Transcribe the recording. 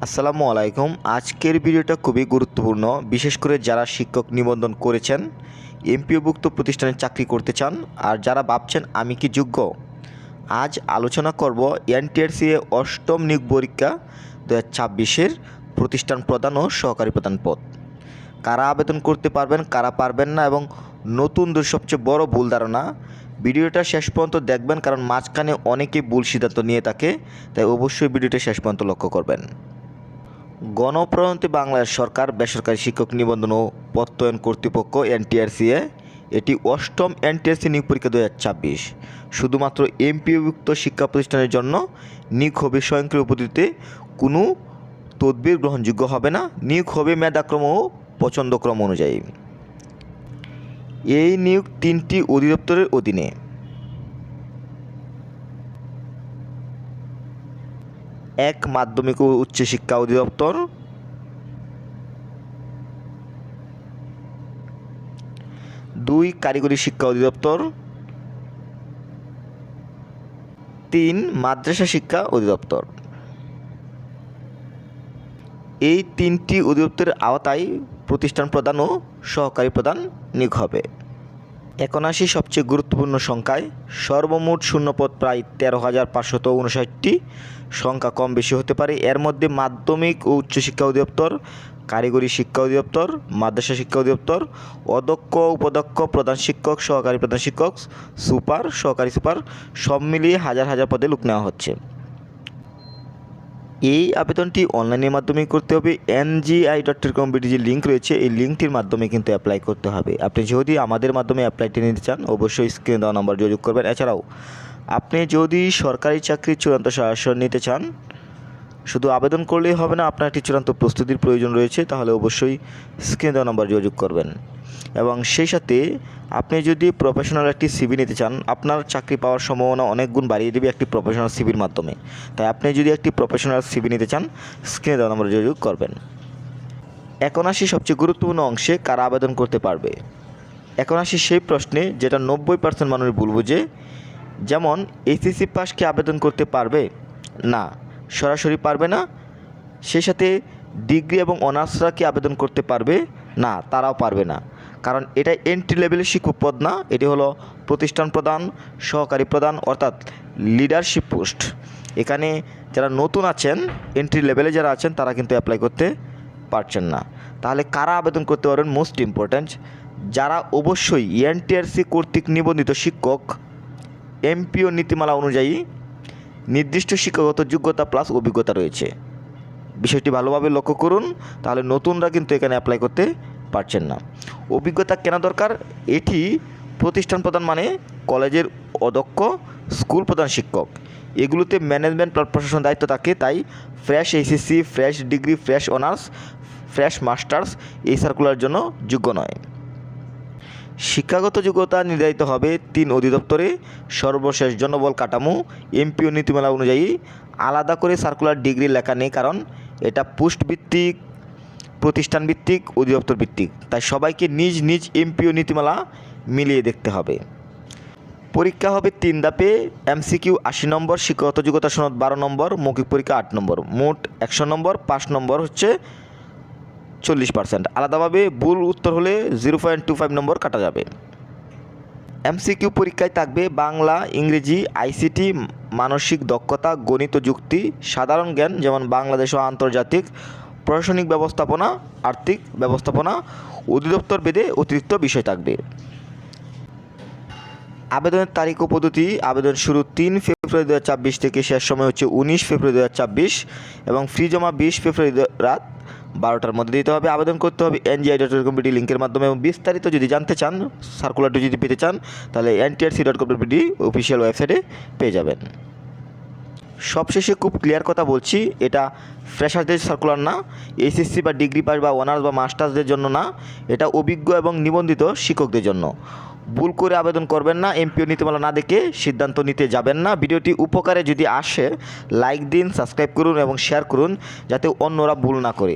আসসালামু আলাইকুম। আজকের ভিডিওটা খুবই গুরুত্বপূর্ণ, বিশেষ করে যারা শিক্ষক নিবন্ধন করেছেন, এমপিওভুক্ত প্রতিষ্ঠানে চাকরি করতে চান, আর যারা ভাবছেন আমি কি যোগ্য। আজ আলোচনা করব এনটিআরসিএ অষ্টম নিয়োগ পরীক্ষা 2026-এর প্রতিষ্ঠান প্রধান ও সহকারী প্রধান পদ। কারা আবেদন করতে পারবেন, কারা পারবেন না, এবং নতুনদের সবচেয়ে বড় ভুল ধারণা। ভিডিওটা শেষ পর্যন্ত দেখবেন, কারণ মাঝখানে অনেকেই ভুল সিদ্ধান্ত নিয়ে থাকে, তাই অবশ্যই ভিডিওটা শেষ পর্যন্ত লক্ষ্য করবেন। গণপ্রজাতন্ত্রী বাংলাদেশ সরকার বেসরকারি শিক্ষক নিবন্ধন ও প্রত্যয়ন কর্তৃপক্ষ এনটিআরসিএ এটি অষ্টম এনটিআরসি নিয়োগ পরীক্ষা 2026 শুধুমাত্র এমপিওভুক্ত শিক্ষা প্রতিষ্ঠানের জন্য নিয়োগ হবে। স্বয়ংক্রিয় পদ্ধতিতে কোনো তদবির গ্রহণযোগ্য হবে না। নিয়োগ হবে মেধাক্রম ও পছন্দক্রম অনুযায়ী। এই নিয়োগ 3টি অধিদপ্তরের অধীনে। এক, মাধ্যমিক ও উচ্চশিক্ষা অধিদপ্তর। 2, কারিগরি শিক্ষা অধিদপ্তর। 3, মাদ্রাসা শিক্ষা অধিদপ্তর। এই 3টি অধিদপ্তরের আওতায় প্রতিষ্ঠান প্রধান ও সহকারী প্রধান নিয়োগ হবে। এখন আসি সবচেয়ে গুরুত্বপূর্ণ সংখ্যায়। সর্বমোট শূন্যপদ প্রায় 13,559টি। সংখ্যা কম বেশি হতে পারে। এর মধ্যে মাধ্যমিক ও উচ্চশিক্ষা অধিদপ্তর, কারিগরি শিক্ষা অধিদপ্তর, মাদ্রাসা শিক্ষা অধিদপ্তর, অধ্যক্ষ, উপাধ্যক্ষ, প্রধান শিক্ষক, সহকারী প্রধান শিক্ষক, সুপার, সহকারী সুপার সব মিলিয়ে হাজার হাজার পদে লোক নেওয়া হচ্ছে। এই আবেদনটি অনলাইনের মাধ্যমে করতে হবে। NGI.com যে লিঙ্ক রয়েছে, এই লিঙ্কটির মাধ্যমে কিন্তু অ্যাপ্লাই করতে হবে। আপনি যদি আমাদের মাধ্যমে অ্যাপ্লাইটি নিতে চান, অবশ্যই স্ক্রিনে দেওয়া নম্বর যোগাযোগ করবেন। এছাড়াও আপনি যদি সরকারি চাকরির চূড়ান্ত শাসন নিতে চান, শুধু আবেদন করলেই হবে না, আপনার একটি চূড়ান্ত প্রস্তুতির প্রয়োজন রয়েছে, তাহলে অবশ্যই স্ক্রিনে দেওয়া নম্বর যোগাযোগ করবেন। এবং সেই সাথে আপনি যদি প্রফেশনাল একটি সিভি নিতে চান, আপনার চাকরি পাওয়ার সম্ভাবনা অনেক গুণ বাড়িয়ে দেবে একটি প্রফেশনাল সিভির মাধ্যমে। তাই আপনি যদি একটি প্রফেশনাল সিভি নিতে চান, স্ক্রিনে দেওয়া নম্বরে যোগাযোগ করবেন। এখন আসি সবচেয়ে গুরুত্বপূর্ণ অংশে, কারা আবেদন করতে পারবে। এখন আসি সেই প্রশ্নে যেটা 90% মানুষ ভুল বুঝে। যেমন এইচএসসি পাস কি আবেদন করতে পারবে? না, সরাসরি পারবে না। সেই সাথে ডিগ্রি এবং অনার্সরা কি আবেদন করতে পারবে? না, তারাও পারবে না। কারণ এটা এন্ট্রি লেভেলের শিক্ষক পদ না, এটি হলো প্রতিষ্ঠান প্রধান, সহকারী প্রধান, অর্থাৎ লিডারশিপ পোস্ট। এখানে যারা নতুন আছেন, এন্ট্রি লেভেলে যারা আছেন, তারা কিন্তু অ্যাপ্লাই করতে পারছেন না। তাহলে কারা আবেদন করতে পারবেন? মোস্ট ইম্পর্ট্যান্ট, যারা অবশ্যই এনটিআরসি কর্তৃক নিবন্ধিত শিক্ষক, এমপিও নীতিমালা অনুযায়ী নির্দিষ্ট শিক্ষাগত যোগ্যতা প্লাস অভিজ্ঞতা রয়েছে। বিষয়টি ভালোভাবে লক্ষ্য করুন, তাহলে নতুনরা কিন্তু এখানে অ্যাপ্লাই করতে পারছেন না। অভিজ্ঞতা কেন দরকার? এটি প্রতিষ্ঠান প্রধান মানে কলেজের অধ্যক্ষ, স্কুল প্রধান শিক্ষক, এগুলোতে ম্যানেজমেন্ট প্রশাসন দায়িত্ব থাকে। তাই fresh HSC, fresh degree, fresh honours, fresh masters এই সার্কুলার জন্য যোগ্য নয়। শিক্ষাগত যোগ্যতা নির্ধারিত হবে 3 অধিদপ্তরে। সর্বশেষ জনবল কাঠামো এমপিও নীতিমালা অনুযায়ী। আলাদা করে সার্কুলার ডিগ্রি লেখা নেই, কারণ এটা পোস্ট ভিত্তিক, প্রতিষ্ঠান ভিত্তিক, অধিদপ্তর ভিত্তিক। তাই সবাইকে নিজ নিজ এমপিও নীতিমালা মিলিয়ে দেখতে হবে। পরীক্ষা হবে 3 ধাপে। MCQ 80 নম্বর, শিক্ষাগত যোগ্যতা সনদ 12 নম্বর, মৌখিক পরীক্ষা 8 নম্বর, মোট 100 নম্বর। 5 নম্বর হচ্ছে 40%। আলাদাভাবে ভুল উত্তর হলে 0.25 নম্বর কাটা যাবে। MCQ পরীক্ষায় থাকবে বাংলা, ইংরেজি, ICT, মানসিক দক্ষতা, গণিত, যুক্তি, সাধারণ জ্ঞান যেমন বাংলাদেশ ও আন্তর্জাতিক, প্রশাসনিক ব্যবস্থাপনা, আর্থিক ব্যবস্থাপনা, অধিদপ্তর ভেদে অতিরিক্ত বিষয় থাকবে। আবেদনের তারিখ ও পদ্ধতি: আবেদন শুরু 3 ফেব্রুয়ারি 2024 থেকে শেষ সময় হচ্ছে 19 ফেব্রুয়ারি 2024 এবং ফি জমা 20 ফেব্রুয়ারি রাত 12টার মধ্যে দিতে হবে। আবেদন করতে হবে NGI.com লিঙ্কের মাধ্যমে। এবং বিস্তারিত যদি জানতে চান, সার্কুলারটি যদি পেতে চান, তাহলে NTRC.com অফিসিয়াল ওয়েবসাইটে পেয়ে যাবেন। সবশেষে খুব ক্লিয়ার কথা বলছি, এটা ফ্রেশারদের সার্কুলার না, এইচএসসি বা ডিগ্রি পাস বা অনার্স বা মাস্টার্সদের জন্য না, এটা অভিজ্ঞ এবং নিবন্ধিত শিক্ষকদের জন্য। ভুল করে আবেদন করবেন না, এমপিও নীতিমালা না দেখে সিদ্ধান্ত নিতে যাবেন না। ভিডিওটি উপকারে যদি আসে, লাইক দিন, সাবস্ক্রাইব করুন এবং শেয়ার করুন, যাতে অন্যরা ভুল না করে।